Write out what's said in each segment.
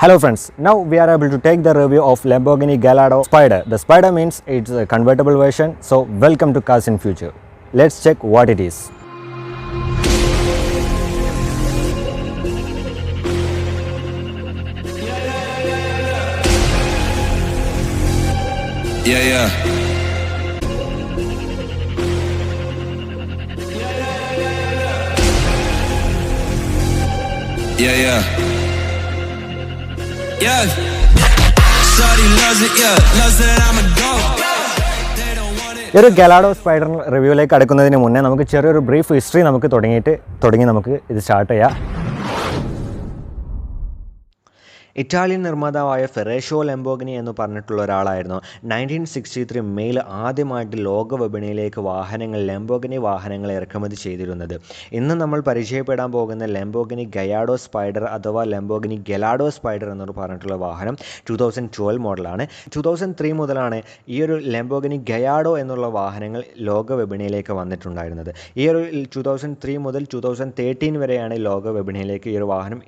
Hello friends, now we are able to take the review of Lamborghini Gallardo Spyder. The Spyder means it's a convertible version, so welcome to Cars in Future. Let's check what it is. Yeah. Shawty loves it, loves that I'm a dog. ഈ ഒരു Gallardo spider റിവ്യൂയിലേക്ക് കടക്കുന്നതിന് മുന്നേ നമുക്ക് ചെറിയൊരു brief history നമുക്ക് തുടങ്ങി നമുക്ക് ഇത് സ്റ്റാർട്ട് ചെയ്യാം. ഇറ്റാലിയൻ നിർമ്മാതാവായ ഫെറേഷോ ലംബോർഗിനി എന്ന് പറഞ്ഞിട്ടുള്ള ഒരാളായിരുന്നു 1963 മെയിൽ ആദ്യമായിട്ട് ലോക വിപണിയിലേക്ക് ലംബോർഗിനി വാഹനങ്ങൾ ഇറക്കുമതി ചെയ്തിരുന്നത്. ഇന്ന് നമ്മൾ പരിചയപ്പെടാൻ പോകുന്ന ലംബോർഗിനി ഗയാഡോ സ്പൈഡർ അഥവാ ലംബോർഗിനി ഗലാഡോ സ്പൈഡർ എന്ന് പറഞ്ഞിട്ടുള്ള വാഹനം 2012 മോഡലാണ്. 2003 മുതലാണ് ഈ ഒരു ലംബോർഗിനി ഗയാഡോ എന്നുള്ള വാഹനങ്ങൾ ലോക വിപണിയിലേക്ക് വന്നിട്ടുണ്ടായിരുന്നത്. ഈ ഒരു 2003 മുതൽ 2013 വരെയാണ് ലോക വിപണിയിലേക്ക് ഈ ഒരു വാഹനം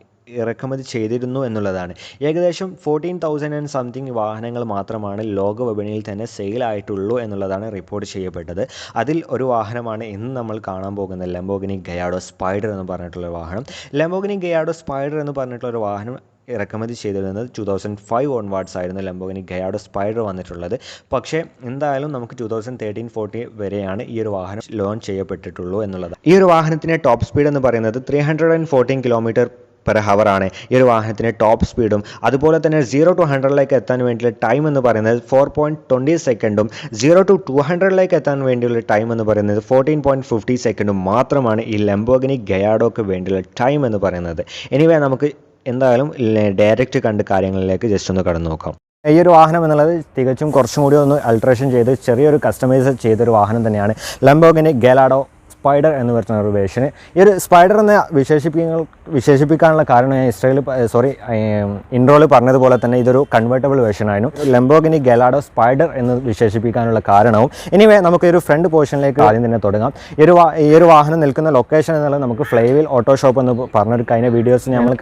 ഇറക്കുമതി ചെയ്തിരുന്നു എന്നുള്ളതാണ്. ഏകദേശം 14,000 ആൻഡ് സംതിങ് വാഹനങ്ങൾ മാത്രമാണ് ലോക വിപണിയിൽ തന്നെ സെയിലായിട്ടുള്ളൂ എന്നുള്ളതാണ് റിപ്പോർട്ട് ചെയ്യപ്പെട്ടത്. അതിൽ ഒരു വാഹനമാണ് ഇന്ന് നമ്മൾ കാണാൻ പോകുന്ന ലംബോർഗിനി ഗയാഡോ സ്പൈഡർ എന്ന് പറഞ്ഞിട്ടുള്ള വാഹനം. ലംബോർഗിനി ഗയാഡോ സ്പൈഡർ എന്ന് പറഞ്ഞിട്ടുള്ള ഒരു വാഹനം ഇറക്കുമതി ചെയ്തിരുന്നത് 2005 ഓൺവാർഡ്സ് ആയിരുന്നു ലംബോർഗിനി ഗയാഡോ സ്പൈഡർ വന്നിട്ടുള്ളത്. പക്ഷേ എന്തായാലും നമുക്ക് 2013-14 വരെയാണ് ഈ ഒരു വാഹനം ലോഞ്ച് ചെയ്യപ്പെട്ടിട്ടുള്ളൂ എന്നുള്ളത്. ഈ ഒരു വാഹനത്തിൻ്റെ ടോപ്പ് സ്പീഡ് എന്ന് പറയുന്നത് 314 km/h ആണ് ഈ ഒരു വാഹനത്തിൻ്റെ ടോപ്പ് സ്പീഡും. അതുപോലെ തന്നെ 0 to 100 എത്താൻ വേണ്ടിയുള്ള ടൈം എന്ന് പറയുന്നത് 4.20 സെക്കൻഡും 0 to 200 എത്താൻ വേണ്ടിയുള്ള ടൈം എന്ന് പറയുന്നത് 14.50 സെക്കൻഡും മാത്രമാണ് ഈ ലംബോർഗിനി ഗയാഡോക്ക് വേണ്ടിയുള്ള ടൈം എന്ന് പറയുന്നത്. എനിവേ നമുക്ക് എന്തായാലും ഡയറക്റ്റ് കണ്ട് കാര്യങ്ങളിലേക്ക് ജസ്റ്റ് ഒന്ന് കടന്നു നോക്കാം. ഈ ഒരു വാഹനം എന്നുള്ളത് തികച്ചും കുറച്ചും കൂടി ഒന്ന് അൾട്രേഷൻ ചെയ്ത് ചെറിയൊരു കസ്റ്റമൈസ് ചെയ്തൊരു വാഹനം തന്നെയാണ് ലംബോർഗിനി ഗലാഡോ സ്പൈഡർ എന്ന് പറഞ്ഞ ഒരു വേർഷന്. ഈ ഒരു സ്പൈഡർ എന്ന് വിശേഷിപ്പിക്കാനുള്ള കാരണം ഞാൻ ഇൻട്രോയിൽ പറഞ്ഞതുപോലെ തന്നെ ഇതൊരു കൺവേർട്ടബിൾ വേർഷനായിരുന്നു. ലംബോർഗിനി ഗലാഡോ സ്പൈഡർ എന്ന് വിശേഷിപ്പിക്കാനുള്ള കാരണവും. എനിവേ നമുക്ക് ഈ ഒരു ഫ്രണ്ട് പോർഷനിലേക്ക് ആദ്യം തന്നെ തുടങ്ങാം. ഈ ഒരു വാഹനം നിൽക്കുന്ന ലൊക്കേഷൻ എന്നുള്ളത് നമുക്ക് ഫ്ലൈവീൽ ഓട്ടോ ഷോപ്പ് എന്ന് പറഞ്ഞൊരു കഴിഞ്ഞ വീഡിയോസ് നമ്മൾ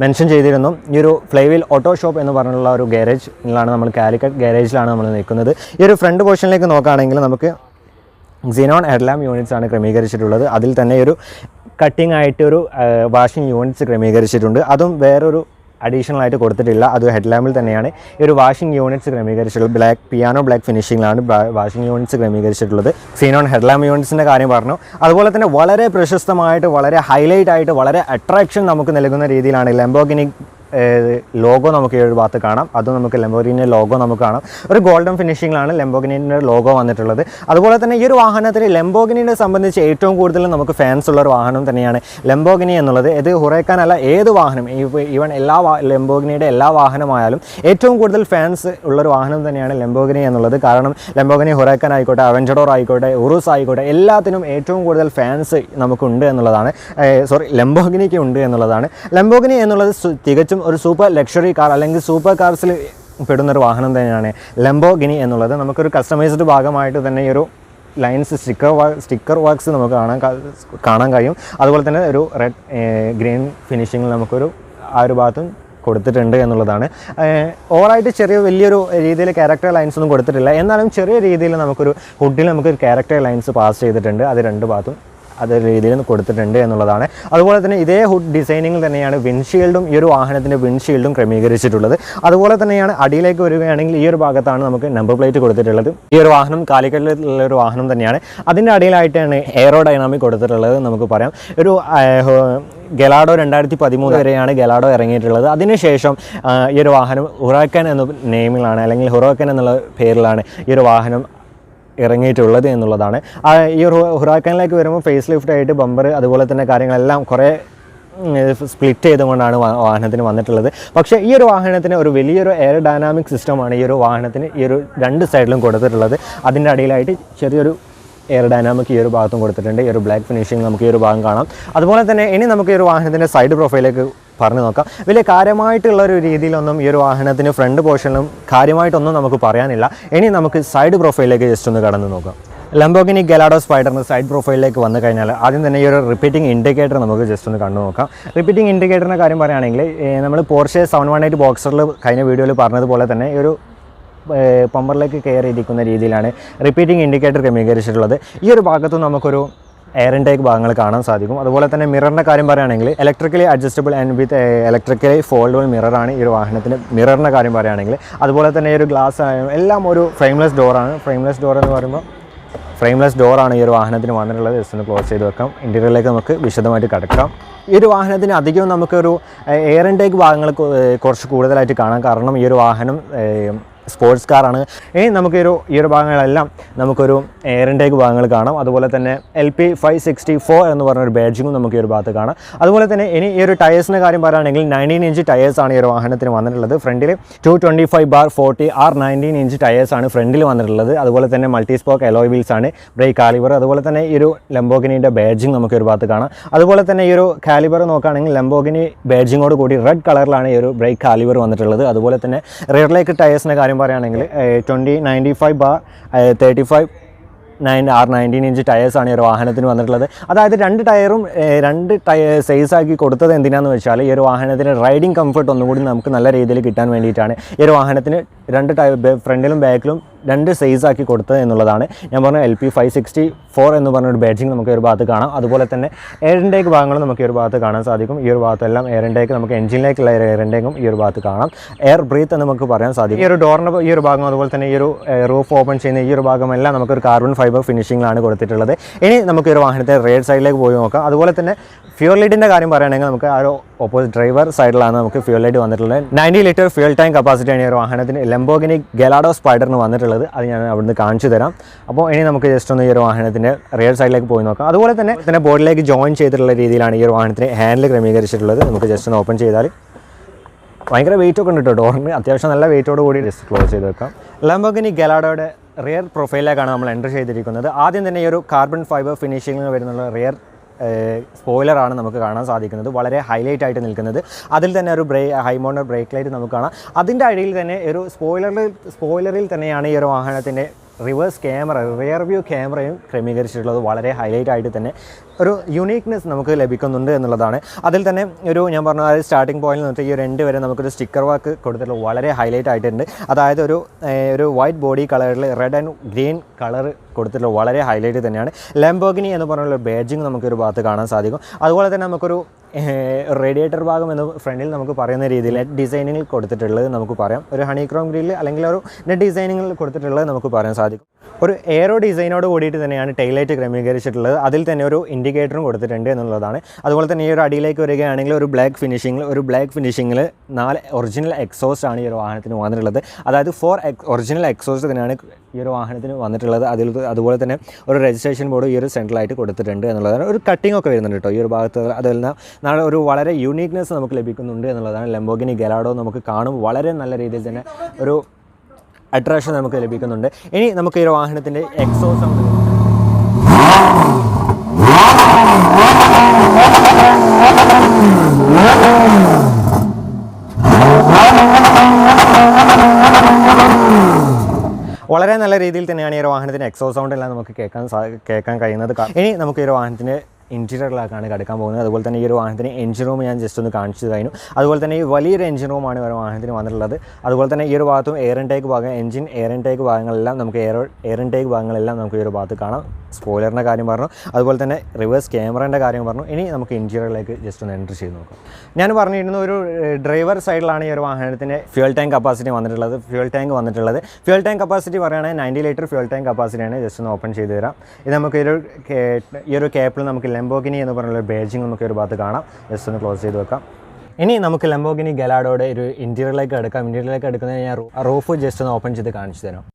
മെൻഷൻ ചെയ്തിരുന്നു. ഈ ഒരു ഫ്ലൈവീൽ ഓട്ടോ ഷോപ്പ് എന്ന് പറഞ്ഞുള്ള ഒരു ഗാരേജിലാണ് നമ്മൾ കാലിക്കറ്റ് ഗാരേജിലാണ് നമ്മൾ നിൽക്കുന്നത്. ഈ ഒരു ഫ്രണ്ട് പോർഷനിലേക്ക് നോക്കുകയാണെങ്കിൽ നമുക്ക് xenon ഹെഡ്ലാമ്പ് യൂണിറ്റ്സ് ആണ് ക്രമീകരിച്ചിട്ടുള്ളത്. അതിൽ തന്നെ ഒരു കട്ടിംഗ് ആയിട്ട് ഒരു വാഷിംഗ് യൂണിറ്റ്സ് ക്രമീകരിച്ചിട്ടുണ്ട്. അതും വേറൊരു അഡീഷണൽ ആയിട്ട് കൊടുത്തിട്ടില്ല. അത് ഹെഡ്ലാമ്പിൽ തന്നെയാണ് ഈ ഒരു വാഷിംഗ് യൂണിറ്റ്സ് ക്രമീകരിച്ചിട്ടുള്ളത്. പിയാനോ ബ്ലാക്ക് ഫിനിഷിങ്ങിലാണ് വാഷിംഗ് യൂണിറ്റ്സ് ക്രമീകരിച്ചിട്ടുള്ളത്. xenon ഹെഡ്ലാമ്പ് യൂണിറ്റ്സിൻ്റെ കാര്യം പറഞ്ഞു. അതുപോലെ തന്നെ വളരെ പ്രശസ്തമായിട്ട് വളരെ ഹൈലൈറ്റ് ആയിട്ട് വളരെ അട്രാക്ഷൻ നമുക്ക് നൽകുന്ന രീതിയിലാണ് ലംബോർഗിനി ലോഗോ നമുക്ക് ഈ ഒരു ഭാഗത്ത് കാണാം. അതും നമുക്ക് ലംബോർഗിനിയുടെ ലോഗോ നമുക്ക് കാണാം. ഒരു ഗോൾഡൻ ഫിനിഷിങ്ങിലാണ് ലംബോർഗിനിയുടെ ലോഗോ വന്നിട്ടുള്ളത്. അതുപോലെ തന്നെ ഈ ഒരു വാഹനത്തിൽ ലംബോർഗിനിയെ സംബന്ധിച്ച് ഏറ്റവും കൂടുതൽ നമുക്ക് ഫാൻസ് ഉള്ള ഒരു വാഹനം തന്നെയാണ് ലംബോർഗിനി എന്നുള്ളത്. ഇത് ഹുറൈക്കാൻ അല്ല, ഏത് വാഹനം ഈവൻ ലംബോർഗിനിയുടെ എല്ലാ വാഹനമായാലും ഏറ്റവും കൂടുതൽ ഫാൻസ് ഉള്ളൊരു വാഹനം തന്നെയാണ് ലംബോർഗിനി എന്നുള്ളത്. കാരണം ലംബോർഗിനി ഹുറൈക്കാൻ ആയിക്കോട്ടെ, അവെഞ്ചഡോർ ആയിക്കോട്ടെ, ഉറൂസ് ആയിക്കോട്ടെ, എല്ലാത്തിനും ഏറ്റവും കൂടുതൽ ഫാൻസ് നമുക്കുണ്ട് എന്നുള്ളതാണ്. ലംബോർഗിനിക്ക് ഉണ്ട് എന്നുള്ളതാണ്. ലംബോർഗിനി എന്നുള്ളത് തികച്ചും ഒരു സൂപ്പർ ലക്ഷറി കാർ അല്ലെങ്കിൽ സൂപ്പർ കാർസിൽ പെടുന്നൊരു വാഹനം തന്നെയാണ് ലംബോർഗിനി എന്നുള്ളത്. നമുക്കൊരു കസ്റ്റമൈസ്ഡ് ഭാഗമായിട്ട് തന്നെ ഈ ഒരു ലൈൻസ് സ്റ്റിക്കർ വർക്ക്സ് നമുക്ക് കാണാൻ കഴിയും. അതുപോലെ തന്നെ ഒരു റെഡ് ഗ്രീൻ ഫിനിഷിങ്ങിൽ നമുക്കൊരു ആ ഒരു ഭാഗത്തും കൊടുത്തിട്ടുണ്ട് എന്നുള്ളതാണ്. ഓവറായിട്ട് വലിയൊരു രീതിയിൽ ക്യാരക്ടർ ലൈൻസ് ഒന്നും കൊടുത്തിട്ടില്ല. എന്നാലും ചെറിയ രീതിയിൽ നമുക്കൊരു ഹുഡിൽ നമുക്കൊരു ക്യാരക്ടർ ലൈൻസ് പാസ് ചെയ്തിട്ടുണ്ട്. അത് രണ്ട് ഭാഗത്തും അതേ രീതിയിൽ കൊടുത്തിട്ടുണ്ട് എന്നുള്ളതാണ്. അതുപോലെ തന്നെ ഇതേ ഹുഡ് ഡിസൈനിങ്ങിൽ തന്നെയാണ് വിൻഷീൽഡും ഈ ഒരു വാഹനത്തിൻ്റെ വിൻഷീൽഡും ക്രമീകരിച്ചിട്ടുള്ളത്. അതുപോലെ തന്നെയാണ് അടിയിലേക്ക് വരികയാണെങ്കിൽ ഈ ഒരു ഭാഗത്താണ് നമുക്ക് നമ്പർ പ്ലേറ്റ് കൊടുത്തിട്ടുള്ളത്. ഈ ഒരു വാഹനം കാലിക്കറ്റിലുള്ള ഒരു വാഹനം തന്നെയാണ്. അതിൻ്റെ അടിയിലായിട്ടാണ് എയറോഡൈനാമിക് കൊടുത്തിട്ടുള്ളത് നമുക്ക് പറയാം. ഒരു ഗലാഡോ 2013 വരെയാണ് ഗലാഡോ ഇറങ്ങിയിട്ടുള്ളത്. അതിനുശേഷം ഈ ഒരു വാഹനം ഹുറാക്കൻ എന്ന നെയിമിലാണ് അല്ലെങ്കിൽ ഹുറാക്കൻ എന്നുള്ള പേരിലാണ് ഈ ഒരു വാഹനം ഇറങ്ങിയിട്ടുള്ളത് എന്നുള്ളതാണ്. ഈ ഒരു ഹുറാക്കനിലേക്ക് വരുമ്പോൾ ഫേസ് ലിഫ്റ്റ് ആയിട്ട് ബമ്പർ അതുപോലെ തന്നെ കാര്യങ്ങളെല്ലാം കുറേ സ്പ്ലിറ്റ് ചെയ്തുകൊണ്ടാണ് വാഹനത്തിന് വന്നിട്ടുള്ളത്. പക്ഷേ ഈ ഒരു വാഹനത്തിന് ഒരു വലിയൊരു എയർ ഡൈനാമിക് സിസ്റ്റമാണ് ഈ ഒരു വാഹനത്തിന് ഈ ഒരു രണ്ട് സൈഡിലും കൊടുത്തിട്ടുള്ളത്. അതിൻ്റെ അടിയിലായിട്ട് ചെറിയൊരു എയർ ഡൈനാമിക് ഈ ഒരു ഭാഗത്തും കൊടുത്തിട്ടുണ്ട്. ഈ ഒരു ബ്ലാക്ക് ഫിനിഷിങ് നമുക്ക് ഈ ഒരു ഭാഗം കാണാം. അതുപോലെ തന്നെ ഇനി നമുക്ക് ഈ ഒരു വാഹനത്തിൻ്റെ സൈഡ് പ്രൊഫൈലേക്ക് പറഞ്ഞു നോക്കാം. വലിയ കാര്യമായിട്ടുള്ളൊരു രീതിയിലൊന്നും ഈ ഒരു വാഹനത്തിന് ഫ്രണ്ട് പോർഷനിലും കാര്യമായിട്ടൊന്നും നമുക്ക് പറയാനില്ല. ഇനി നമുക്ക് സൈഡ് പ്രൊഫൈലിലേക്ക് ജസ്റ്റ് ഒന്ന് കടന്നു നോക്കാം. ലംബോർഗിനി ഗലാഡോ സ്പൈഡറിന് സൈഡ് പ്രൊഫൈലിലേക്ക് വന്നു കഴിഞ്ഞാൽ ആദ്യം തന്നെ ഈ ഒരു റിപ്പീറ്റിംഗ് ഇൻഡിക്കേറ്റർ നമുക്ക് ജസ്റ്റ് ഒന്ന് കണ്ടു നോക്കാം. റിപ്പീറ്റിംഗ് ഇൻഡിക്കേറ്ററിൻ്റെ കാര്യം പറയുകയാണെങ്കിൽ നമ്മൾ പോർഷെ 718 ബോക്സറിൽ കഴിഞ്ഞ വീഡിയോയിൽ പറഞ്ഞതുപോലെ തന്നെ ഈ ഒരു പമ്പറിലേക്ക് കയറിയിരിക്കുന്ന രീതിയിലാണ് റിപ്പീറ്റിംഗ് ഇൻഡിക്കേറ്റർ ക്രമീകരിച്ചിട്ടുള്ളത്. ഈ ഒരു ഭാഗത്ത് നമുക്കൊരു എയർ ഇൻടേക്ക് ഭാഗങ്ങൾ കാണാൻ സാധിക്കും. അതുപോലെ തന്നെ മിററിൻ്റെ കാര്യം പറയുകയാണെങ്കിൽ electrically adjustable and with electrically foldable മിററാണ് ഈ ഒരു വാഹനത്തിന്. മിററിൻ്റെ കാര്യം പറയുകയാണെങ്കിൽ അതുപോലെ തന്നെ ഈ ഒരു ഗ്ലാസ് എല്ലാം ഒരു ഫ്രെയിംലെസ് ഡോറാണ്. ഫ്രെയിംലെസ് ഡോർ എന്ന് പറയുമ്പോൾ ഫ്രെയിംലെസ് ഡോറാണ് ഈ ഒരു വാഹനത്തിന് വന്നിട്ടുള്ളത്. ജസ്റ്റ് ഒന്ന് ക്ലോസ് ചെയ്ത് വെക്കാം. ഇൻറ്റീരിയറിലേക്ക് നമുക്ക് വിശദമായിട്ട് കിടക്കാം. ഈ ഒരു വാഹനത്തിന് അധികവും നമുക്കൊരു എയർ ഇൻടേക്ക് ഭാഗങ്ങൾ കുറച്ച് കൂടുതലായിട്ട് കാണാം. കാരണം ഈ ഒരു വാഹനം സ്പോർട്സ് കാറാണ്. ഇനി നമുക്കൊരു ഈ ഒരു ഭാഗങ്ങളെല്ലാം നമുക്കൊരു എയർ ഇൻടേക്ക് ഭാഗങ്ങൾ കാണാം. അതുപോലെ തന്നെ LP 564 എന്ന് പറഞ്ഞൊരു ബാഡ്ജിങ്ങും നമുക്ക് ഈ ഒരു ഭാഗത്ത് കാണാം. അതുപോലെ തന്നെ ഇനി ഈ ഒരു ടയേഴ്സിൻ്റെ കാര്യം പറയുകയാണെങ്കിൽ 19 ഇഞ്ച് ടയേഴ്സാണ് ഈ ഒരു വാഹനത്തിന് വന്നിട്ടുള്ളത്. ഫ്രണ്ടിൽ 225/40 19 ഇഞ്ച് ടയേഴ്സാണ് ഫ്രണ്ടിൽ വന്നിട്ടുള്ളത്. അതുപോലെ തന്നെ മൾട്ടി സ്പോക്ക് അലോയ് വീൽസ് ആണ്. ബ്രേക്ക് കാലിബർ, അതുപോലെ തന്നെ ഈ ഒരു ലംബോർഗിനിയുടെ ബാഡ്ജിങ് നമുക്ക് ഒരു ഭാഗത്ത് കാണാം. അതുപോലെ തന്നെ ഈ ഒരു കാലിബർ നോക്കുകയാണെങ്കിൽ ലംബോർഗിനി ബാഡ്ജിങ്ങോട് കൂടി റെഡ് കളറിലാണ് ഈ ഒരു ബ്രേക്ക് കാലിബർ വന്നിട്ടുള്ളത്. അതുപോലെ തന്നെ റിയറിലേക്ക് ടയേഴ്സിൻ്റെ കാര്യം പറയുകയാണെങ്കിൽ 2095/35 19 ഇഞ്ച് ടയേഴ്സാണ് ഈ ഒരു വാഹനത്തിന് വന്നിട്ടുള്ളത്. അതായത് രണ്ട് ടയറും സൈസാക്കി കൊടുത്തത് എന്തിനാണെന്ന് വെച്ചാൽ ഈ ഒരു വാഹനത്തിന് റൈഡിങ് കംഫർട്ട് ഒന്നുകൂടി നമുക്ക് നല്ല രീതിയിൽ കിട്ടാൻ വേണ്ടിയിട്ടാണ് ഈ ഒരു വാഹനത്തിന് രണ്ട് ഫ്രണ്ടിലും ബാക്കിലും രണ്ട് സൈസാക്കി കൊടുത്തത് എന്നുള്ളതാണ്. ഞാൻ പറഞ്ഞ LP 564 എന്ന് പറഞ്ഞൊരു ബാഡ്ജിങ് നമുക്ക് ഒരു ഭാഗത്ത് കാണാം. അതുപോലെ തന്നെ എയർ ഇൻടേക്ക് ഭാഗങ്ങൾ നമുക്ക് ഈ ഒരു ഭാഗത്ത് കാണാൻ സാധിക്കും. ഈ ഒരു ഭാഗത്തെല്ലാം എയർ ഇൻടേക്ക് നമുക്ക് എഞ്ചിനിലേക്കുള്ള എയർ ഇൻടേക്കും ഈ ഒരു ഭാഗത്ത് കാണാം. എയർ ബ്രീത്ത് എന്ന് നമുക്ക് പറയാൻ സാധിക്കും. ഈ ഒരു ഡോറിൻ്റെ ഈ ഒരു ഭാഗം, അതുപോലെ തന്നെ ഈ ഒരു റൂഫ് ഓപ്പൺ ചെയ്യുന്ന ഈ ഒരു ഭാഗമെല്ലാം നമുക്കൊരു കാർബൺ ഫൈബർ ഫിനിഷിങ്ങിലാണ് കൊടുത്തിട്ടുള്ളത്. ഇനി നമുക്ക് ഈ ഒരു വാഹനത്തെ റേഡ് സൈഡിലേക്ക് പോയി നോക്കാം. അതുപോലെ തന്നെ ഫ്യൂൽ ലൈറ്റിൻ്റെ കാര്യം പറയുകയാണെങ്കിൽ നമുക്ക് ആ ഒരു ഓപ്പോസിറ്റ് ഡ്രൈവർ സൈഡിലാണ് നമുക്ക് ഫ്യൂൽ ലൈറ്റ് വന്നിട്ടുള്ളത്. 90 ലിറ്റർ ഫ്യൂൽ ടാങ്ക് കപ്പാസിറ്റിയാണ് ഈ ഒരു വാഹനത്തിന് ലംബോർഗിനി ഗലാഡോ സ്പൈഡറിന് വന്നിട്ടുള്ളത്. അത് ഞാൻ അവിടുന്ന് കാണിച്ചു തരാം. അപ്പോൾ ഇനി നമുക്ക് ജസ്റ്റ് ഒന്ന് ഈ ഒരു വാഹനത്തിൻ്റെ റിയർ സൈഡിലേക്ക് പോയി നോക്കാം. അതുപോലെ തന്നെ ബോഡിയിലേക്ക് ജോയിൻ ചെയ്തിട്ടുള്ള രീതിയിലാണ് ഈ ഒരു വാഹനത്തിന് ഹാൻഡിൽ ക്രമീകരിച്ചിട്ടുള്ളത്. നമുക്ക് ജസ്റ്റ് ഒന്ന് ഓപ്പൺ ചെയ്താൽ ഭയങ്കര വെയിറ്റ് ഒക്കെ ഉണ്ട് കേട്ടോ. ഡോറിന് അത്യാവശ്യം നല്ല വെയിറ്റോട് കൂടി ജസ്റ്റ് ക്ലോസ് ചെയ്ത് വെക്കാം. ലംബോർഗിനി ഗലാഡോയുടെ റിയർ പ്രൊഫൈലിലേക്കാണ് നമ്മൾ എൻ്റർ ചെയ്തിരിക്കുന്നത്. ആദ്യം തന്നെ ഈ ഒരു കാർബൺ ഫൈബർ ഫിനിഷിങ്ങിൽ വരുന്നുള്ള റിയർ സ്പോയിലറാണ് നമുക്ക് കാണാൻ സാധിക്കുന്നത്. വളരെ ഹൈലൈറ്റ് ആയിട്ട് നിൽക്കുന്നത്. അതിൽ തന്നെ ഒരു ഹൈ മൗണ്ടർ ബ്രേക്ക് ലൈറ്റ് നമുക്ക് കാണാം. അതിൻ്റെ അടിയിൽ തന്നെ ഒരു സ്പോയിലറിൽ തന്നെയാണ് ഈ ഒരു വാഹനത്തിൻ്റെ റിവേഴ്സ് ക്യാമറ, റിയർ വ്യൂ ക്യാമറയും ക്രമീകരിച്ചിട്ടുള്ളത്. വളരെ ഹൈലൈറ്റ് ആയിട്ട് തന്നെ ഒരു യുണീക്നെസ് നമുക്ക് ലഭിക്കുന്നുണ്ട് എന്നുള്ളതാണ്. അതിൽ തന്നെ ഞാൻ പറഞ്ഞ സ്റ്റാർട്ടിംഗ് പോയിന്റിൽ നിന്നിട്ട് ഈ ഒരു എൻഡ് വരെ നമുക്കൊരു സ്റ്റിക്കർ വർക്ക് കൊടുത്തിട്ടുള്ളത് വളരെ ഹൈലൈറ്റ് ആയിട്ടുണ്ട്. അതായത് ഒരു വൈറ്റ് ബോഡി കളറിൽ റെഡ് ആൻഡ് ഗ്രീൻ കളർ കൊടുത്തിട്ടുള്ളത് വളരെ ഹൈലൈറ്റ് തന്നെയാണ്. ലംബോർഗിനി എന്ന് പറഞ്ഞുള്ള ബാഡ്ജിങ് നമുക്കൊരു ഭാഗത്ത് കാണാൻ സാധിക്കും. അതുപോലെ തന്നെ നമുക്കൊരു റേഡിയേറ്റർ ഭാഗം എന്ന് ഫ്രണ്ടിൽ നമുക്ക് പറയുന്ന രീതിയിൽ നെറ്റ് ഡിസൈനിങ്ങിൽ കൊടുത്തിട്ടുള്ളത് നമുക്ക് പറയാം. ഒരു ഹണിക്രോം ഗ്രില്ല് അല്ലെങ്കിൽ ഒരു നെറ്റ് ഡിസൈനിങ്ങിൽ കൊടുത്തിട്ടുള്ളത് നമുക്ക് പറയാൻ സാധിക്കും. ഒരു എയറോ ഡിസൈനോട് കൂടിയിട്ട് തന്നെയാണ് ടൈലൈറ്റ് ക്രമീകരിച്ചിട്ടുള്ളത്. അതിൽ തന്നെ ഒരു ഇൻഡിക്കേറ്ററും കൊടുത്തിട്ടുണ്ട് എന്നുള്ളതാണ്. അതുപോലെ തന്നെ ഈ ഒരു അടിയിലേക്ക് വരികയാണെങ്കിൽ ഒരു ബ്ലാക്ക് ഫിനിഷിങ്ങിൽ 4 ഒറിജിനൽ എക്സോസ്റ്റ് ആണ് ഈ ഒരു വാഹനത്തിന് വന്നിട്ടുള്ളത്. അതായത് 4 ഒറിജിനൽ എക്സോസ്റ്റ് തന്നെയാണ് ഈ ഒരു വാഹനത്തിന് വന്നിട്ടുള്ളത്. അതുപോലെ തന്നെ ഒരു രജിസ്ട്രേഷൻ ബോർഡ് ഈ ഒരു സെൻട്രലായിട്ട് കൊടുത്തിട്ടുണ്ട് എന്നുള്ളതാണ്. ഒരു കട്ടിംഗ് ഒക്കെ വരുന്നുണ്ട് കേട്ടോ ഈ ഒരു ഭാഗത്ത്. അതെല്ലാം നാളെ ഒരു വളരെ യൂണീക്നെസ് നമുക്ക് ലഭിക്കുന്നുണ്ട് എന്നുള്ളതാണ്. ലംബോർഗിനി ഗലാഡോ നമുക്ക് കാണുമ്പോൾ വളരെ നല്ല രീതിയിൽ തന്നെ ഒരു അട്രാക്ഷൻ നമുക്ക് ലഭിക്കുന്നുണ്ട്. ഇനി നമുക്ക് ഈ ഒരു വാഹനത്തിൻ്റെ എക്സോസ്റ്റ് സൗണ്ട് വളരെ നല്ല രീതിയിൽ തന്നെയാണ് ഈ ഒരു വാഹനത്തിൻ്റെ എക്സോസ്റ്റ് സൗണ്ട് എല്ലാം നമുക്ക് കേൾക്കാൻ കഴിയുന്നത്. ഇനി നമുക്ക് ഈ ഒരു വാഹനത്തിൻ്റെ ഇൻറ്റീരിയറിലേക്കാണ് കിടക്കാൻ പോകുന്നത്. അതുപോലെ തന്നെ ഈ ഒരു വാഹനത്തിന് എഞ്ചിൻ റൂം ഞാൻ ജസ്റ്റ് ഒന്ന് കാണിച്ചു കഴിഞ്ഞു. അതുപോലെ തന്നെ ഈ വലിയൊരു എഞ്ചിൻ റൂമാണ് ഒരു വാഹനത്തിന് വന്നിട്ടുള്ളത്. അതുപോലെ തന്നെ ഈ ഒരു ഭാഗത്തും എയർ ഇൻടേക്ക് ഭാഗം, എയർ ഇൻടേക്ക് ഭാഗങ്ങളെല്ലാം നമുക്ക് എയർ ഇൻടേക്ക് ഭാഗങ്ങളെല്ലാം നമുക്ക് ഈ ഒരു ഭാഗത്ത് കാണാം. സ്പോയിലറിൻ്റെ കാര്യം പറഞ്ഞു, അതുപോലെ തന്നെ റിവേഴ്സ് ക്യാമറേൻ്റെ കാര്യം പറഞ്ഞു. ഇനി നമുക്ക് ഇൻറ്റീരിയറിലേക്ക് ജസ്റ്റ് ഒന്ന് എൻട്രി ചെയ്ത് നോക്കാം. ഞാൻ പറഞ്ഞിരുന്നു ഒരു ഡ്രൈവർ സൈഡിലാണ് ഈ ഒരു വാഹനത്തിൻ്റെ ഫ്യൂൽ ടാങ്ക് കപ്പാസിറ്റി വന്നിട്ടുള്ളത്. ഫ്യൂൽ ടാങ്ക് കപ്പാസിറ്റി പറയുകയാണെങ്കിൽ 90 ലിറ്റർ ഫ്യൂൽ ടാങ്ക് കപ്പാസിറ്റിയാണ്. ജസ്റ്റ് ഒന്ന് ഓപ്പൺ ചെയ്ത് തരാം. ഇത് നമുക്ക് ഈ ഒരു കേപ്പിൽ നമുക്ക് ലംബോർഗിനി എന്ന് പറഞ്ഞുള്ള ബേജിങ് നമുക്ക് ഒരു ഭാഗത്ത് കാണാം. ജസ്റ്റ് ഒന്ന് ക്ലോസ് ചെയ്ത് വെക്കാം. ഇനി നമുക്ക് ലംബോർഗിനി ഗലാഡോയുടെ ഒരു ഇൻറ്റീരിയറിലേക്ക് എടുക്കാം. ഇൻറ്റീരിയറിലേക്ക് എടുക്കുന്നതിന് ഞാൻ റൂഫ് ജസ്റ്റ് ഒന്ന് ഓപ്പൺ ചെയ്ത് കാണിച്ചു തരാം.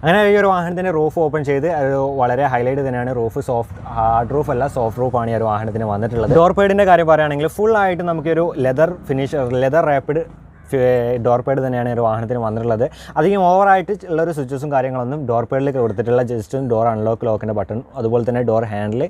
അങ്ങനെ ഈ ഒരു വാഹനത്തിൻ്റെ റൂഫ് ഓപ്പൺ ചെയ്ത് ഒരു വളരെ ഹൈലൈറ്റ് തന്നെയാണ്. റൂഫ് ഹാർഡ് റൂഫ് അല്ല, സോഫ്റ്റ് റൂഫാണ് ഈ ഒരു വാഹനത്തിന് വന്നിട്ടുള്ളത്. ഡോർ പേഡിൻ്റെ കാര്യം പറയുകയാണെങ്കിൽ ഫുൾ ആയിട്ട് നമുക്കൊരു ലെതർ റാപ്പിഡ് ഡോർ പേഡ് തന്നെയാണ് ഒരു വാഹനത്തിന് വന്നിട്ടുള്ളത്. അധികം ഓവറായിട്ട് ഉള്ളൊരു സ്വിച്ചസും കാര്യങ്ങളൊന്നും ഡോർ പേഡിലേക്ക് കൊടുത്തിട്ടുള്ള ജസ്റ്റ് ഡോർ അൺലോക്ക് ലോക്കിൻ്റെ ബട്ടൺ, അതുപോലെ തന്നെ ഡോർ ഹാൻഡിൽ,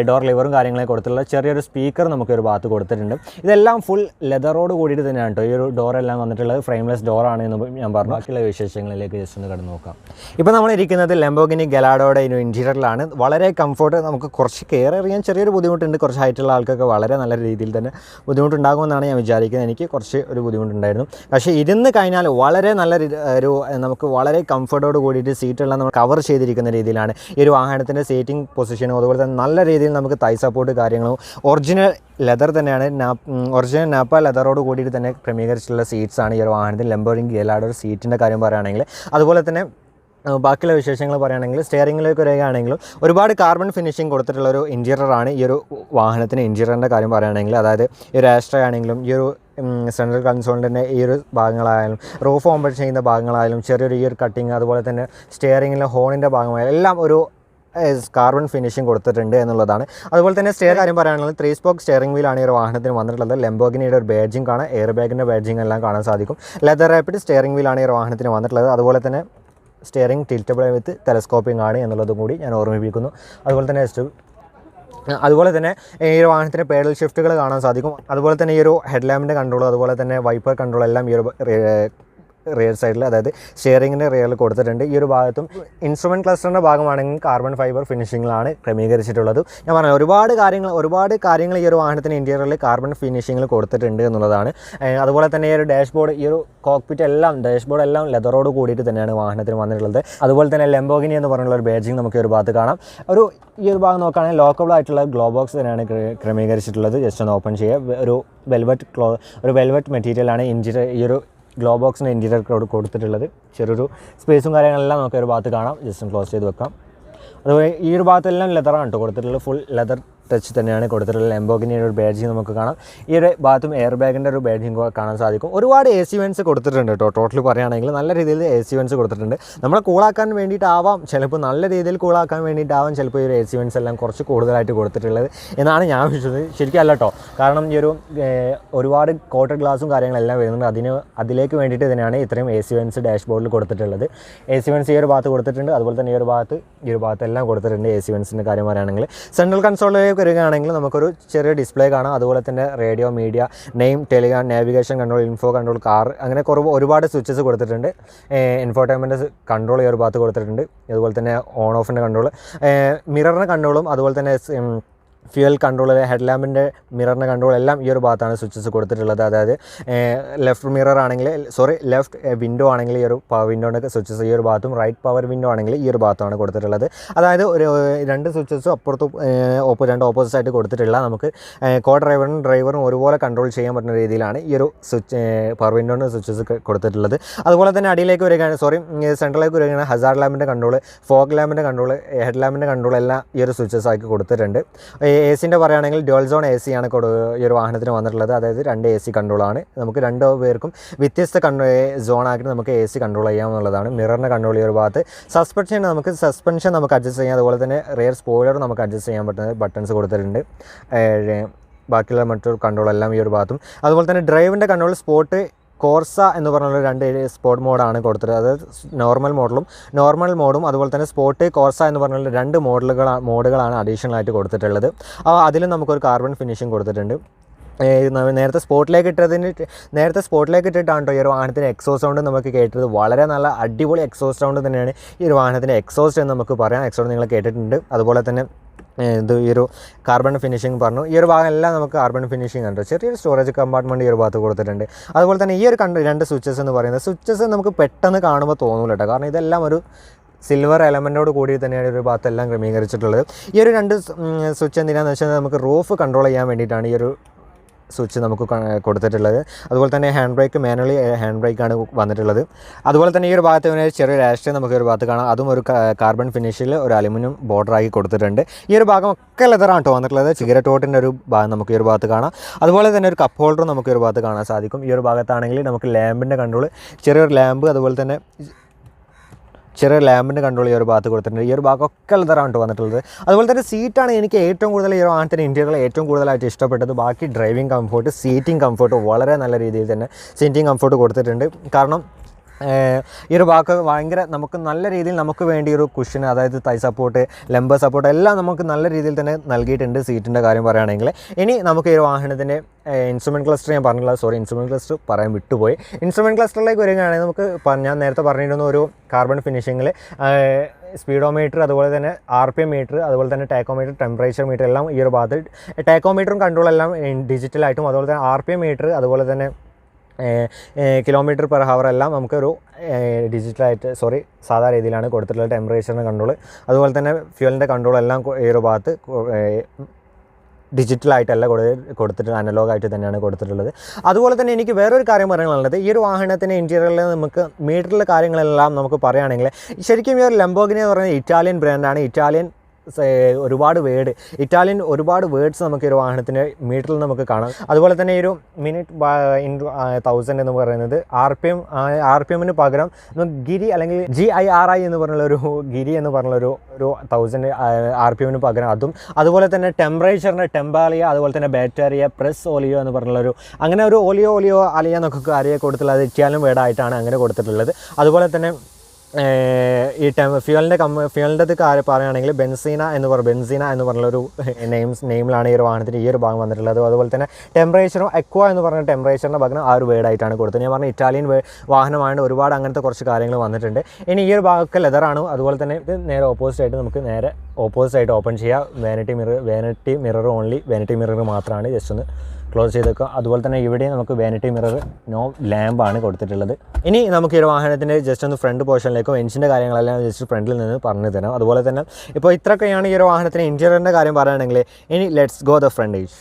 ഡോർ ലിവറും കാര്യങ്ങളൊക്കെ കൊടുത്തിട്ടുള്ള ചെറിയൊരു സ്പീക്കർ നമുക്കൊരു ഭാഗത്ത് കൊടുത്തിട്ടുണ്ട്. ഇതെല്ലാം ഫുൾ ലെതറോട് കൂടിയിട്ട് തന്നെയാണ് കേട്ടോ ഈ ഒരു ഡോറെല്ലാം വന്നിട്ടുള്ളത്. ഫ്രെയിംലെസ് ഡോറാണ് എന്ന് ഞാൻ പറഞ്ഞു. ബാക്കിയുള്ള വിശേഷങ്ങളിലേക്ക് ജസ്റ്റ് ഒന്ന് കടന്നു നോക്കാം. ഇപ്പോൾ നമ്മളിരിക്കുന്നത് ലംബോർഗിനി ഗലാഡോയുടെ ഒരു ഇൻറ്റീരിയറിലാണ്. വളരെ കംഫർട്ട്, നമുക്ക് കുറച്ച് കെയർ അറിയാൻ ചെറിയൊരു ബുദ്ധിമുട്ടുണ്ട്. കുറച്ച് ഹൈറ്റുള്ള ആൾക്കൊക്കെ വളരെ നല്ല രീതിയിൽ തന്നെ ബുദ്ധിമുട്ടുണ്ടാകുമെന്നാണ് ഞാൻ വിചാരിക്കുന്നത്. എനിക്ക് കുറച്ച് ഒരു ബുദ്ധിമുട്ടുണ്ടായിരുന്നു. പക്ഷേ ഇരുന്ന് കഴിഞ്ഞാൽ വളരെ നല്ല ഒരു നമുക്ക് വളരെ കംഫർട്ടോട് കൂടിയിട്ട് സീറ്റെല്ലാം നമ്മൾ കവർ ചെയ്തിരിക്കുന്ന രീതിയിലാണ് ഈ ഒരു വാഹനത്തിൻ്റെ സീറ്റിംഗ് പൊസിഷനും. അതുപോലെ തന്നെ നല്ല രീതിയിൽ നമുക്ക് തൈ സപ്പോർട്ട് കാര്യങ്ങളും ഒറിജിനൽ ലെതർ തന്നെയാണ്, ഒറിജിനൽ നാപ്പ ലെതറോട് കൂടിയിട്ട് തന്നെ ക്രമീകരിച്ചിട്ടുള്ള സീറ്റ്സാണ് ഈ ഒരു വാഹനത്തിൽ. ലംബോർഗിനി ഗലാഡോ സീറ്റിൻ്റെ കാര്യം പറയുകയാണെങ്കിൽ, അതുപോലെ തന്നെ ബാക്കിയുള്ള വിശേഷങ്ങൾ പറയുകയാണെങ്കിൽ സ്റ്റെയറിംഗിലേക്ക് വരികയാണെങ്കിലും ഒരുപാട് കാർബൺ ഫിനിഷിംഗ് കൊടുത്തിട്ടുള്ള ഒരു ഇൻറ്റീരിയറാണ് ഈ ഒരു വാഹനത്തിന്. ഇൻറ്റീരിയറിൻ്റെ കാര്യം പറയുകയാണെങ്കിൽ, അതായത് ഈ ഒരു ആസ്ട്ര ആണെങ്കിലും ഈ ഒരു സെൻട്രൽ കൺസോളിൻ്റെ ഈ ഒരു ഭാഗങ്ങളായാലും റൂഫ് ഓപ്പൺ ചെയ്യുന്ന ഭാഗങ്ങളായാലും ചെറിയൊരു ഈ ഒരു കട്ടിങ്, അതുപോലെ തന്നെ സ്റ്റെയറിംഗിലെ ഹോണിൻ്റെ ഭാഗമായാലും എല്ലാം ഒരു കാർബൺ ഫിനിഷിംഗ് കൊടുത്തിട്ടുണ്ട് എന്നുള്ളതാണ്. അതുപോലെ തന്നെ കാര്യം പറയുകയാണെങ്കിൽ 3 സ്പോക്ക് സ്റ്റിയറിംഗ് വീലാണ് ഈ ഒരു വാഹനത്തിന് വന്നിട്ടുള്ളത്. ലംബോർഗിനിയുടെ ഒരു ബാഡ്ജിങ് കാണാം, എയർ ബാഗിൻ്റെ ബാഡ്ജിങ് എല്ലാം കാണാൻ സാധിക്കും. ലെതർ റാപ്പിഡ് സ്റ്റിയറിംഗ് വീലാണ് ഈ ഒരു വാഹനത്തിന് വന്നിട്ടുള്ളത്. അതുപോലെ തന്നെ സ്റ്റിയറിംഗ് ടിൽറ്റബിൾ വിത്ത് ടെലസ്കോപ്പിംഗ് ആണ് എന്നുള്ളതും കൂടി ഞാൻ ഓർമ്മിപ്പിക്കുന്നു. അതുപോലെ തന്നെ ഈ ഒരു വാഹനത്തിന് പേഡൽ ഷിഫ്റ്റുകൾ കാണാൻ സാധിക്കും. അതുപോലെ തന്നെ ഈ ഒരു ഹെഡ് ലാമ്പിൻ്റെ കൺട്രോൾ, അതുപോലെ തന്നെ വൈപ്പർ കൺട്രോൾ എല്ലാം ഈ ഒരു റിയർ സൈഡിൽ, അതായത് സ്റ്റിയറിംഗിൻ്റെ റിയറിൽ കൊടുത്തിട്ടുണ്ട്. ഈ ഒരു ഭാഗത്തും ഇൻസ്ട്രുമെൻറ്റ് ക്ലസ്റ്ററിൻ്റെ ഭാഗമാണെങ്കിൽ കാർബൺ ഫൈബർ ഫിനിഷിങ്ങിലാണ് ക്രമീകരിച്ചിട്ടുള്ളത്. ഞാൻ പറഞ്ഞു ഒരുപാട് കാര്യങ്ങൾ ഈ ഒരു വാഹനത്തിന് ഇൻറ്റീരിയറിൽ കാർബൺ ഫിനിഷിങ്ങിൽ കൊടുത്തിട്ടുണ്ട് എന്നുള്ളതാണ്. അതുപോലെ തന്നെ ഈ ഒരു ഡാഷ്ബോർഡ്, ഈ ഒരു കോക്പിറ്റ് എല്ലാം ഡാഷ്ബോർഡ് എല്ലാം ലെതറോട് കൂടിയിട്ട് തന്നെയാണ് വാഹനത്തിന് വന്നിട്ടുള്ളത്. അതുപോലെ തന്നെ ലംബോർഗിനി എന്ന് പറഞ്ഞുള്ള ഒരു ബാഡ്ജിങ് നമുക്ക് ഒരു ഭാഗത്ത് കാണാം. ഈ ഒരു ഭാഗം നോക്കുകയാണെങ്കിൽ ലോക്കബിൾ ആയിട്ടുള്ള ഗ്ലോ ബോക്സ് തന്നെയാണ് ക്രമീകരിച്ചിട്ടുള്ളത്. ജസ്റ്റ് ഒന്ന് ഓപ്പൺ ചെയ്യുക. ഒരു വെൽവെറ്റ് മെറ്റീരിയലാണ് ഈ ഒരു ഗ്ലോ ബോക്സിൻ്റെ ഇൻറ്റീരിയർ കൊടുത്തിട്ടുള്ളത്. ചെറിയൊരു സ്പേസും കാര്യങ്ങളെല്ലാം നമുക്ക് ഒരു ഭാഗത്ത് കാണാം. ജസ്റ്റ് ക്ലോസ് ചെയ്ത് വെക്കാം. അതുപോലെ ഈ ഒരു ഭാഗത്തെല്ലാം ലെതറാണ് കേട്ടോ കൊടുത്തിട്ടുള്ളത്. ഫുൾ ലെതർ ടച്ച് തന്നെയാണ് കൊടുത്തിട്ടുള്ളത്. ലംബോർഗിനിയുടെ ഒരു ബാഡ്ജിങ് നമുക്ക് കാണാം. ഈ ഒരു ഭാഗത്തും എയർ ബാഗിൻ്റെ ഒരു ബാഡ്ജിങ് കാണാൻ സാധിക്കും. ഒരുപാട് AC വെൻസ് കൊടുത്തിട്ടുണ്ട് കേട്ടോ. ടോട്ടൽ പറയുകയാണെങ്കിൽ നല്ല രീതിയിൽ AC വെൻസ് കൊടുത്തിട്ടുണ്ട്. നമ്മളെ കൂളാക്കാൻ വേണ്ടിയിട്ടാവാം, ചിലപ്പോൾ നല്ല രീതിയിൽ കൂളാക്കാൻ വേണ്ടിയിട്ടാവാം ചിലപ്പോൾ ഈ ഒരു AC വെൻസ് എല്ലാം കുറച്ച് കൂടുതലായിട്ട് കൊടുത്തിട്ടുള്ളത് എന്നാണ് ഞാൻ വിശ്വസിച്ചത്. ശരിക്കും അല്ല കേട്ടോ. കാരണം ഈ ഒരു ഒരുപാട് കോട്ടഡ് ഗ്ലാസും കാര്യങ്ങളെല്ലാം വരുന്നുണ്ട്. അതിലേക്ക് വേണ്ടിയിട്ട് തന്നെയാണ് ഇത്രയും AC വെൻസ് ഡാഷ്ബോർഡിൽ കൊടുത്തിട്ടുള്ളത്. AC വെൻസ് ഈ ഒരു ഭാഗത്ത് കൊടുത്തിട്ടുണ്ട്. അതുപോലെ തന്നെ ഈ ഒരു ഭാഗത്തെല്ലാം കൊടുത്തിട്ടുണ്ട് AC വെൻസിൻ്റെ കാര്യം പറയുകയാണെങ്കിൽ. സെൻട്രൽ കൺസോളിലേക്ക് വരികയാണെങ്കിൽ നമുക്കൊരു ചെറിയ ഡിസ്പ്ലേ കാണാം. അതുപോലെ തന്നെ radio, media, name, Telegram, navigation control, info control, car, അങ്ങനെ ഒരുപാട് സ്വിച്ചസ് കൊടുത്തിട്ടുണ്ട്. ഇൻഫോർടൈൻമെൻറ്റ് കൺട്രോൾ ഈ ഒരു ഭാഗത്ത് കൊടുത്തിട്ടുണ്ട്. അതുപോലെ തന്നെ ഓൺ ഓഫിൻ്റെ കൺട്രോൾ, മിററിൻ്റെ കൺട്രോളും, അതുപോലെ തന്നെ ഫ്യൂവൽ കൺട്രോൾ, ഹെഡ് ലാമ്പിൻ്റെ മിററിൻ്റെ കൺട്രോൾ എല്ലാം ഈ ഒരു ഭാഗത്താണ് സ്വിച്ചസ് കൊടുത്തിട്ടുള്ളത്. അതായത് ലെഫ്റ്റ് വിൻഡോ ആണെങ്കിൽ ഈ ഒരു പവർ വിൻഡോൻ്റെ സ്വിച്ചസ് ഈ ഒരു ഭാഗത്തും, റൈറ്റ് പവർ വിൻഡോ ആണെങ്കിൽ ഈ ഒരു ഭാഗത്താണ് കൊടുത്തിട്ടുള്ളത്. അതായത് ഒരു 2 സ്വിച്ചസും അപ്പുറത്തും 2 ഓപ്പോസിറ്റ് ആയിട്ട് കൊടുത്തിട്ടുള്ള നമുക്ക് ഡ്രൈവറും ഒരുപോലെ കൺട്രോൾ ചെയ്യാൻ പറ്റുന്ന രീതിയിലാണ് ഈ ഒരു പവർ വിൻഡോൻ്റെ സ്വിച്ചസ് കൊടുത്തിട്ടുള്ളത്. അതുപോലെ തന്നെ അടിയിലേക്ക് വരികയാണ് സെൻട്രലിലേക്ക് വരികയാണ് ഹസാർഡ് ലാമ്പിൻ്റെ കൺട്രോൾ, ഫോഗ് ലാമ്പിൻ്റെ കൺട്രോൾ, ഹെഡ് ലാമ്പിൻ്റെ കൺട്രോൾ എല്ലാം ഈ ഒരു സ്വിച്ചസ് ആക്കി കൊടുത്തിട്ടുണ്ട്. AC പറയുകയാണെങ്കിൽ ഡ്യുവൽ സോൺ AC ആണ് ഈ ഒരു വാഹനത്തിന് വന്നിട്ടുള്ളത്. അതായത് 2 AC കൺട്രോളാണ്. നമുക്ക് 2 പേർക്കും വ്യത്യസ്ത സോണാക്കിയിട്ട് നമുക്ക് AC കൺട്രോൾ ചെയ്യാമെന്നുള്ളതാണ്. മിററിൻ്റെ കൺട്രോൾ ഈ ഒരു ഭാഗത്ത്. സസ്പെൻഷൻ നമുക്ക് അഡ്ജസ്റ്റ് ചെയ്യാം. അതുപോലെ തന്നെ റിയർ സ്പോയിലർ നമുക്ക് അഡ്ജസ്റ്റ് ചെയ്യാൻ പറ്റുന്ന ബട്ടൺസ് കൊടുത്തിട്ടുണ്ട്. ബാക്കിയുള്ള മറ്റൊരു കൺട്രോൾ എല്ലാം ഈ ഒരു ഭാഗത്തും. അതുപോലെ തന്നെ ഡ്രൈവിൻ്റെ കൺട്രോൾ സ്പോർട്ട്, കോർസ എന്ന് പറഞ്ഞുള്ള 2 സ്പോർട്ട് മോഡാണ് കൊടുത്തിട്ടുള്ളത്. അതായത് നോർമൽ മോഡും അതുപോലെ തന്നെ സ്പോർട്ട്, കോർസ എന്ന് പറഞ്ഞുള്ള 2 മോഡുകളാണ് അഡീഷണൽ ആയിട്ട് കൊടുത്തിട്ടുള്ളത്. അതിലും നമുക്കൊരു കാർബൺ ഫിനിഷിംഗ് കൊടുത്തിട്ടുണ്ട്. നേരത്തെ സ്പോട്ടിലേക്ക് ഇട്ടിട്ടാണ് കേട്ടോ ഈ ഒരു വാഹനത്തിൻ്റെ എക്സോസ്റ്റ് സൗണ്ട് നമുക്ക് കേട്ടത്. വളരെ നല്ല അടിപൊളി എക്സോസ്റ്റ് സൗണ്ട് തന്നെയാണ് ഈ ഒരു വാഹനത്തിൻ്റെ എക്സോസ്റ്റ് എന്ന് നമുക്ക് പറയാം. എക്സോസ്റ്റ് നിങ്ങൾ കേട്ടിട്ടുണ്ട്. അതുപോലെ തന്നെ ഈ ഒരു കാർബൺ ഫിനിഷിംഗ് പറഞ്ഞു. ഈ ഒരു ഭാഗം എല്ലാം നമുക്ക് കാർബൺ ഫിനിഷിംഗ് ഉണ്ട്. ചെറിയൊരു സ്റ്റോറേജ് കമ്പാർട്ട്മെൻറ്റ് ഈ ഒരു ഭാഗത്ത് കൊടുത്തിട്ടുണ്ട്. അതുപോലെ തന്നെ ഈ ഒരു 2 സ്വിച്ചസ് എന്ന് പറയുന്നത് സ്വിച്ചസ് നമുക്ക് പെട്ടെന്ന് കാണുമ്പോൾ തോന്നില്ല കേട്ടോ. കാരണം ഇതെല്ലാം ഒരു സിൽവർ എലമെൻറ്റോട് കൂടി തന്നെയാണ് ഒരു ഭാഗത്തെല്ലാം ക്രമീകരിച്ചിട്ടുള്ളത്. ഈ ഒരു 2 സ്വിച്ച് എന്തിനാണെന്ന് വെച്ചാൽ നമുക്ക് റൂഫ് കൺട്രോൾ ചെയ്യാൻ വേണ്ടിയിട്ടാണ് ഈ ഒരു സ്വിച്ച് നമുക്ക് കൊടുത്തിട്ടുള്ളത്. അതുപോലെ തന്നെ ഹാൻഡ് ബ്രേക്ക്, മാനുവലി ഹാൻഡ് ബ്രേക്കാണ് വന്നിട്ടുള്ളത്. അതുപോലെ തന്നെ ഈ ഒരു ഭാഗത്ത് ചെറിയൊരു ആഷ്ട്രേ നമുക്ക് ഒരു ഭാഗത്ത് കാണാം. അതും ഒരു കാർബൺ ഫിനിഷിൽ ഒരു അലുമിനിയം ബോർഡറാക്കി കൊടുത്തിട്ടുണ്ട്. ഈ ഒരു ഭാഗം ഒക്കെ ലെതറാണ് കേട്ടോ വന്നിട്ടുള്ളത്. സിഗരറ്റ് ടോട്ടിൻ്റെ ഒരു ഭാഗം നമുക്ക് ഈ ഒരു ഭാഗത്ത് കാണാം. അതുപോലെ തന്നെ ഒരു കപ്പ് ഹോൾഡർ നമുക്ക് ഈ ഒരു ഭാഗത്ത് കാണാൻ സാധിക്കും. ഈ ഒരു ഭാഗത്താണെങ്കിൽ നമുക്ക് ലാമ്പിൻ്റെ കൺട്രോൾ, ചെറിയൊരു ലാമ്പ്, അതുപോലെ തന്നെ ചെറിയ ലാമ്പിൻ്റെ കൺട്രോൾ ഈ ഒരു ഭാഗത്ത് കൊടുത്തിട്ടുണ്ട്. ഈ ഒരു ഭാഗമൊക്കെ ലെതറാണ് വന്നിട്ടുള്ളത്. അതുപോലെ തന്നെ സീറ്റാണ് എനിക്ക് ഏറ്റവും കൂടുതൽ ഈ ഒരു വാഹനത്തിൻ്റെ ഇൻറ്റീരിയറിൽ ഏറ്റവും കൂടുതലായിട്ട് ഇഷ്ടപ്പെട്ടത്. ബാക്കി ഡ്രൈവിംഗ് കംഫോർട്ട്, സീറ്റിംഗ് കംഫോർട്ട് വളരെ നല്ല രീതിയിൽ തന്നെ സീറ്റിംഗ് കംഫോർട്ട് കൊടുത്തിട്ടുണ്ട്. കാരണം ഈ ഒരു ഭാഗം ഭയങ്കര നമുക്ക് നല്ല രീതിയിൽ നമുക്ക് വേണ്ടി ഒരു കുഷൻ, അതായത് തൈ സപ്പോർട്ട്, ലംബർ സപ്പോർട്ട് എല്ലാം നമുക്ക് നല്ല രീതിയിൽ തന്നെ നൽകിയിട്ടുണ്ട് സീറ്റിൻ്റെ കാര്യം പറയുകയാണെങ്കിൽ. ഇനി നമുക്ക് ഈ ഒരു വാഹനത്തിൻ്റെ ഇൻസ്ട്രുമെൻറ്റ് ക്ലസ്റ്റർ ഞാൻ പറഞ്ഞില്ല, ഇൻസ്ട്രുമെൻറ്റ് ക്ലസ്റ്റർ പറയാൻ വിട്ടുപോയി. ഇൻസ്ട്രുമെൻറ്റ് ക്ലസ്റ്ററിലേക്ക് വരികയാണെങ്കിൽ നമുക്ക് ഞാൻ നേരത്തെ പറഞ്ഞിരുന്ന ഒരു കാർബൺ ഫിനിഷിങ്ങിൽ സ്പീഡോമീറ്റർ, അതുപോലെ തന്നെ RPM മീറ്റർ, അതുപോലെ തന്നെ ടാക്കോമീറ്റർ, ടെമ്പറേച്ചർ മീറ്റർ എല്ലാം ഈ ഒരു ഭാഗത്ത്, ടാക്കോമീറ്ററും കൺട്രോളെല്ലാം ഡിജിറ്റലായിട്ടും, അതുപോലെ തന്നെ RPM മീറ്റർ, അതുപോലെ തന്നെ കിലോമീറ്റർ പെർ ഹവർ എല്ലാം നമുക്കൊരു ഡിജിറ്റലായിട്ട് സാധാ രീതിയിലാണ് കൊടുത്തിട്ടുള്ളത്. ടെമ്പറേച്ചറിൻ്റെ കൺട്രോൾ, അതുപോലെ തന്നെ ഫ്യൂവലിൻ്റെ കൺട്രോൾ എല്ലാം ഈ ഒരു ഭാഗത്ത് ഡിജിറ്റലായിട്ടല്ല കൊടുത്തിട്ട് അനലോഗായിട്ട് തന്നെയാണ് കൊടുത്തിട്ടുള്ളത്. അതുപോലെ തന്നെ എനിക്ക് വേറൊരു കാര്യം പറയാനുള്ളത്, ഈ ഒരു വാഹനത്തിൻ്റെ ഇൻറ്റീരിയറിൽ നമുക്ക് മീറ്ററിലെ കാര്യങ്ങളെല്ലാം നമുക്ക് പറയുകയാണെങ്കിൽ ശരിക്കും ഈ ഒരു ലംബോർഗിനി എന്ന് പറയുന്നത് ഇറ്റാലിയൻ ബ്രാൻഡാണ്. ഒരുപാട് ഒരുപാട് വേർഡ്സ് നമുക്ക് ഈ ഒരു വാഹനത്തിൻ്റെ മീറ്ററിൽ നമുക്ക് കാണാം. അതുപോലെ തന്നെ ഈ ഒരു മിനിറ്റ് ഇൻറ്റു 1000 എന്ന് പറയുന്നത് RPM പകരം ഗിരി അല്ലെങ്കിൽ GIRI എന്ന് പറഞ്ഞുള്ളൊരു ഗിരി എന്ന് പറഞ്ഞുള്ളൊരു 1000 RPM പകരം അതും, അതുപോലെ തന്നെ ടെമ്പറേച്ചറിൻ്റെ ടെമ്പാലിയ, അതുപോലെ തന്നെ ബാറ്ററിയ, പ്രസ് ഓലിയോ എന്ന് പറഞ്ഞുള്ളൊരു അങ്ങനെ ഒരു ഓലിയോ അലിയ എന്നൊക്കെ അറിയ കൊടുത്തിട്ടുള്ളത് ഇറ്റാലിയൻ വേർഡായിട്ടാണ് അങ്ങനെ കൊടുത്തിട്ടുള്ളത്. അതുപോലെ തന്നെ ഈ ഫ്യൂവലിൻ്റെ കാര്യം പറയുകയാണെങ്കിൽ ബെൻസീന എന്ന് പറഞ്ഞൊരു നെയിമിലാണ് ഈ ഒരു വാഹനത്തിന് ഈ ഒരു ഭാഗം വന്നിട്ടുള്ളത്. അതുപോലെ തന്നെ ടെമ്പറേച്ചറും എക്വ എന്ന് പറഞ്ഞ ടെമ്പറേച്ചറിൻ്റെ പകരം ആ ഒരു വേർഡായിട്ടാണ് കൊടുത്തത്. ഞാൻ പറഞ്ഞ ഇറ്റാലിയൻ വാഹനമായതുകൊണ്ട് ഒരുപാട് അങ്ങനത്തെ കുറച്ച് കാര്യങ്ങൾ വന്നിട്ടുണ്ട്. ഇനി ഈ ഒരു ഭാഗമൊക്കെ ലെതറാണ്. അതുപോലെ തന്നെ ഇത് നേരെ ഓപ്പോസിറ്റായിട്ട് ഓപ്പൺ ചെയ്യുക. വാനിറ്റി മിറർ മാത്രമാണ് ജസ്റ്റ് ഒന്ന് ക്ലോസ് ചെയ്ത് വെക്കുക. അതുപോലെ തന്നെ ഇവിടെ നമുക്ക് വാനിറ്റി മിറർ, നോ ലാമ്പാണ് കൊടുത്തിട്ടുള്ളത്. ഇനി നമുക്ക് ഈ ഒരു വാഹനത്തിൻ്റെ ജസ്റ്റ് ഒന്ന് ഫ്രണ്ട് പോർഷനിലേക്കും എഞ്ചിൻ്റെ കാര്യങ്ങളെല്ലാം ജസ്റ്റ് ഫ്രണ്ടിൽ നിന്ന് പറഞ്ഞു തരാം. അതുപോലെ തന്നെ ഇപ്പോൾ ഇത്രയൊക്കെയാണ് ഈ ഒരു വാഹനത്തിൻ്റെ ഇൻറ്റീരിയറിൻ്റെ കാര്യം പറയുകയാണെങ്കിൽ ഇനി ലെറ്റ്സ് ഗോ ദ ഫ്രണ്ടേജ്.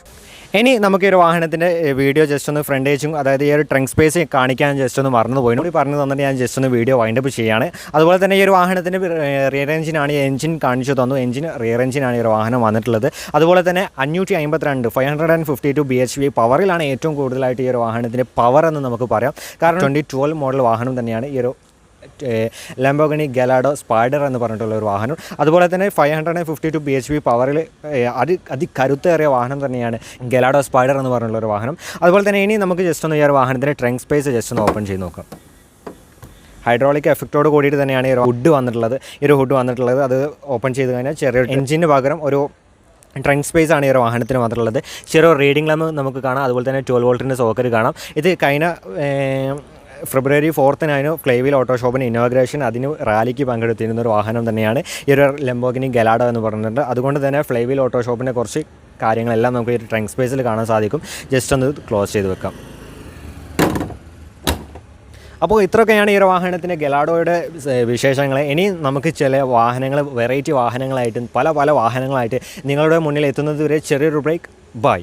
ഇനി നമുക്ക് ഈ ഒരു വാഹനത്തിൻ്റെ വീഡിയോ ജസ്റ്റ് ഒന്ന് ഫ്രണ്ടേജും, അതായത് ഈ ഒരു ട്രങ്ക് സ്പേസ് കാണിക്കാൻ ജസ്റ്റ് ഒന്ന് മറന്നുപോയി പറഞ്ഞു തന്നിട്ട് ഞാൻ ജസ്റ്റ് ഒന്ന് വീഡിയോ വൈൻഡപ്പ് ചെയ്യുകയാണ്. അതുപോലെ തന്നെ ഈ ഒരു വാഹനത്തിൻ്റെ റിയർ എഞ്ചിനാണ് ഈ എഞ്ചിൻ കാണിച്ചു തന്നു. റിയർ എഞ്ചിനാണ് ഈ ഒരു വാഹനം വന്നിട്ടുള്ളത്. അതുപോലെ തന്നെ 552 bhp പവറിലാണ് ഏറ്റവും കൂടുതലായിട്ട് ഈ ഒരു വാഹനത്തിൻ്റെ പവർ എന്ന് നമുക്ക് പറയാം. കാരണം 2012 മോഡൽ വാഹനം തന്നെയാണ് ഈ ഒരു ലംബോർഗിനി ഗലാഡോ സ്പൈഡർ എന്ന് പറഞ്ഞിട്ടുള്ള ഒരു വാഹനം. അതുപോലെ തന്നെ 552 bhp പവറിൽ അതികരുത്തേറിയ വാഹനം തന്നെയാണ് ഗലാഡോ സ്പൈഡർ എന്ന് പറഞ്ഞിട്ടുള്ള ഒരു വാഹനം. അതുപോലെ തന്നെ ഇനി നമുക്ക് ജസ്റ്റ് ഒന്ന് ഈ ഒരു വാഹനത്തിൻ്റെ ട്രങ്ക് സ്പേസ് ജസ്റ്റ് ഒന്ന് ഓപ്പൺ ചെയ്ത് നോക്കാം. ഹൈഡ്രോളിക് എഫക്റ്റോട് കൂടിയിട്ട് തന്നെയാണ് ഈ ഒരു ഹുഡ് വന്നിട്ടുള്ളത്. അത് ഓപ്പൺ ചെയ്ത് കഴിഞ്ഞാൽ ചെറിയ എഞ്ചിന് പകരം ഒരു ട്രങ്ക് സ്പേസ് ആണ് ഈ ഒരു വാഹനത്തിന് മാത്രമുള്ളത്. ചെറിയ റീഡിംഗ് ലാമ്പ് നമുക്ക് കാണാം. അതുപോലെ തന്നെ 12 വോൾട്ടിൻ്റെ സോക്കറ്റ് കാണാം. ഇത് കഴിഞ്ഞ February 4th ഫ്ലൈവീൽ ഓട്ടോ ഷോപ്പിന് ഇനോഗ്രേഷൻ, അതിന് റാലിക്ക് പങ്കെടുത്തിരുന്ന ഒരു വാഹനം തന്നെയാണ് ഈ ഒരു ലംബോർഗിനി ഗലാഡോ എന്ന് പറഞ്ഞിട്ടുണ്ട്. അതുകൊണ്ട് തന്നെ ഫ്ലൈവീൽ ഓട്ടോ ഷോപ്പിൻ്റെ കുറച്ച് കാര്യങ്ങളെല്ലാം നമുക്ക് ഈ ട്രങ്ക് സ്പേസിൽ കാണാൻ സാധിക്കും. ജസ്റ്റ് ഒന്ന് ക്ലോസ് ചെയ്ത് വെക്കാം. അപ്പോൾ ഇത്രയൊക്കെയാണ് ഈ ഒരു വാഹനത്തിൻ്റെ ഗലാഡോയുടെ വിശേഷങ്ങൾ. ഇനി നമുക്ക് ചില വാഹനങ്ങൾ, വെറൈറ്റി വാഹനങ്ങളായിട്ട് പല വാഹനങ്ങളായിട്ട് നിങ്ങളുടെ മുന്നിൽ എത്തുന്നത് വരെ ചെറിയൊരു ബ്രേക്ക്. ബൈ.